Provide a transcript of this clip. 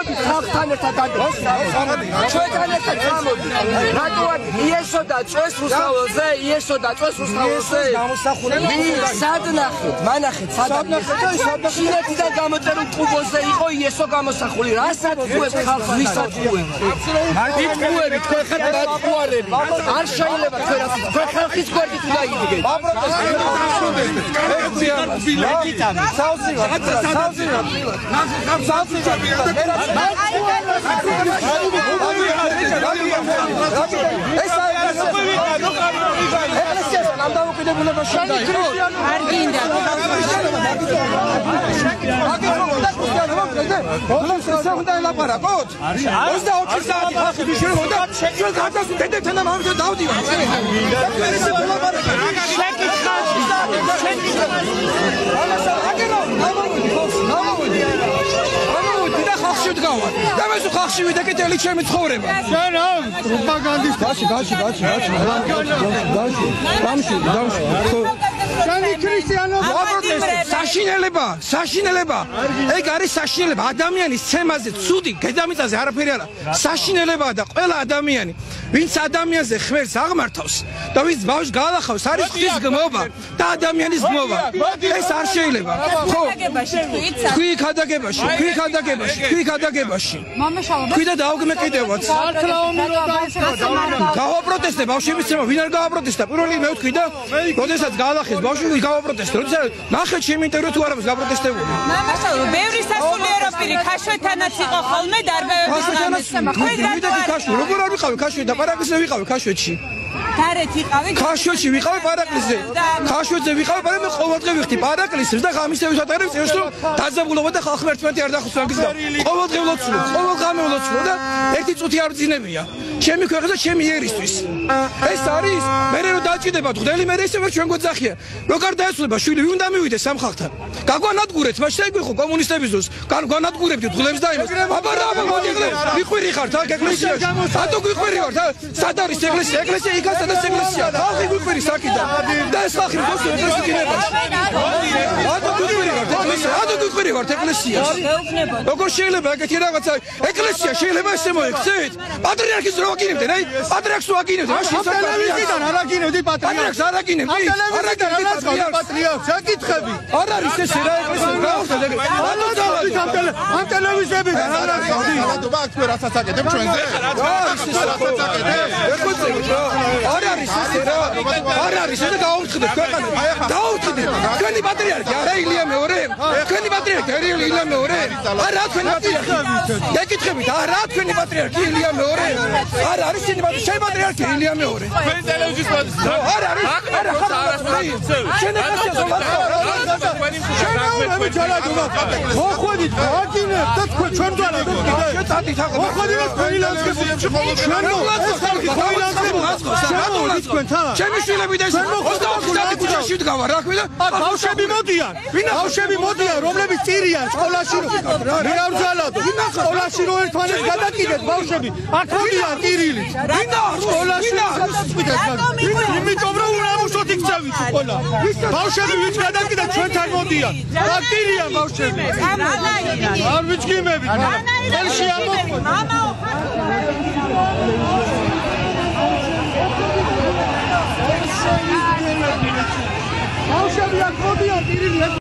წამოდი ხალხთან ერთად ჩვენთან ერთად წამოდი რატო არ იესო და წვეს უსწავლოზე იესო და წვეს უსწავლოზე სად ნახეთ მანახეთ სად ნახეთ ჩინეთიდან გამოწერულ კუბოზე იყო იესო გამოსახული რასაც თქვენ ხალხს ვისაც თქვენ იტყუები თქვენ ხარ დაწუარები არ შეიძლება თქვენ ხალხის გვერდით უნდა იდგეთ ხალხში ვიდაკეთელი ჩემი ცხოვრება. საშინელება. ეგ არის საშინელება. ადამიანის ცემაზე, ცუდი, დედამიწაზე არაფერი არა. საშინელებაა და ყველა ადამიანი, ვინც ადამიანზე ხმერს აღმართავს და ვინც ბავშვს გაალახავს, არის ღვთის გმობა და ადამიანის გმობა. ეს არ შეიძლება. ხო? თქვი ქადაგებაში. თქვი და დაუგმეკიდევაც. გავაპროტესტე ბავშვების ცემა, ვინ არ გავაპროტესტა? პირველი მე ვთქვი და როდესაც გაალახეს ბავშვი გავაპროტესტე. როდესაც ნახეთ ჩემი ინტერვიუ თუ არა გავაპროტესტებული. მამაშალო, ბევრი სასულიერო პირი ქაშვეთანაც იყო ხოლმე დარბევებიც. როგორ არ ვიყავი ქაშვეთ და პარაკლისზე ვიყავი ქაშვეთში. გარეთ იყავი? ქაშვეთში ვიყავი პარაკლისზე. ქაშვეთზე ვიყავი, მაგრამ მე ყოველდღე ვიხდი პარაკლისს და ღამის ვისატარებ წერს რომ დაძაბულობა და ხალხი ერთმანეთი არ დახუს მაგის გამო. ყოველდღე ვლოცულობ, ყოველ ღამე ვლოცულობ და ერთი წუთი არ ვძინებია. ჩემი ქვეყნის და ჩემი ერისთვის. ეს არის მე რომ დაჭიდება ღდელი მე ესე ვერ ჩვენ გვეძახია. როგორ დაესრულება შვილი ვინ უნდა მივიდეს ამ ხალხთან? გაგვანადგურეთ, მაშინ აიგვიხო კომუნისტების დროს. გაგვანადგურებთ ღლებს და იმას. აბა მოდიღლე, მიყვირი ხართ აქ ეკლესიაში. რატო გვიყვირი ვართ? სად არის ეგლესია? ეგლესია იქა სადაც ეგლესია. ხალხი გვიყვირის აქიდან. და ეს ხალხი მოსულ ეკლესიაში დინებაში. რატო გვიყვირი ვართ ეკლესიაში? რატო გვიყვირი ვართ ეკლესიაში? როგორ შეიძლება ეგეთი რაღაცა? ეკლესია შეიძლება ესე მოექცეთ? პატრიარქის რო აგინებდნენ, აი, პატრიარქს რო აგინებდნენ, მაშინ ტელევიზიიდან არ აგინებდი პატრიარქს არ აგინებდი? არ აგინებდი პატრიარქს, საკითხები. არ არის ესე რა ეკლესია გავხდეთ ეგ. ამ ტელევიზიებიდან არ აგინებდი. აქ თქვენ რასაც აკეთებ ჩვენზე? არ არის ესე რა. არ არის ესე დაუწყდეთ ქვეყანა. დაუწყდეთ. თქვენი პატრიარქი არა ილია მეორე? თქვენი პატრიარქი არა ილია მეორე? არა თქვენი პატრიარქი. გეკითხებით, არა თქვენი პატრიარქი ილია მეორე? არ არის შენი პატრიარქი ილია მეორე? თქვენ ტელევიზიის პატრიარქი. არ არის. არა ხარ. შენ ახლა მოხვედით, აგინებ და თქვენ ჩვენ გვარად შეტატით ახლა. მოხვედით თქვენი ლანცკებში ხოლმე ჩვენ ჩემი შვილები და ეს 24 კუჩაში დგავა რა ქვია? ბავშვები მოდიან. ბავშვები მოდიან, რომლებიც წირიან სკოლაში რო. მე არ ვძალადო. სკოლაში რო ერთმანეთს გადაკიდეთ ბავშვები. აქ მოდიან ტირილი. სკოლაში იმიტომ რომ უნამუშოდ იქცევით ყველა. ბავშვები ვინც გადაკიდეთ ჩვენთან მოდიან. აქ ტირიან ბავშვები. არ ვიჩქიმებით. ხელში ამოყვე. ბავშვები აქ მოდიან ტირილი.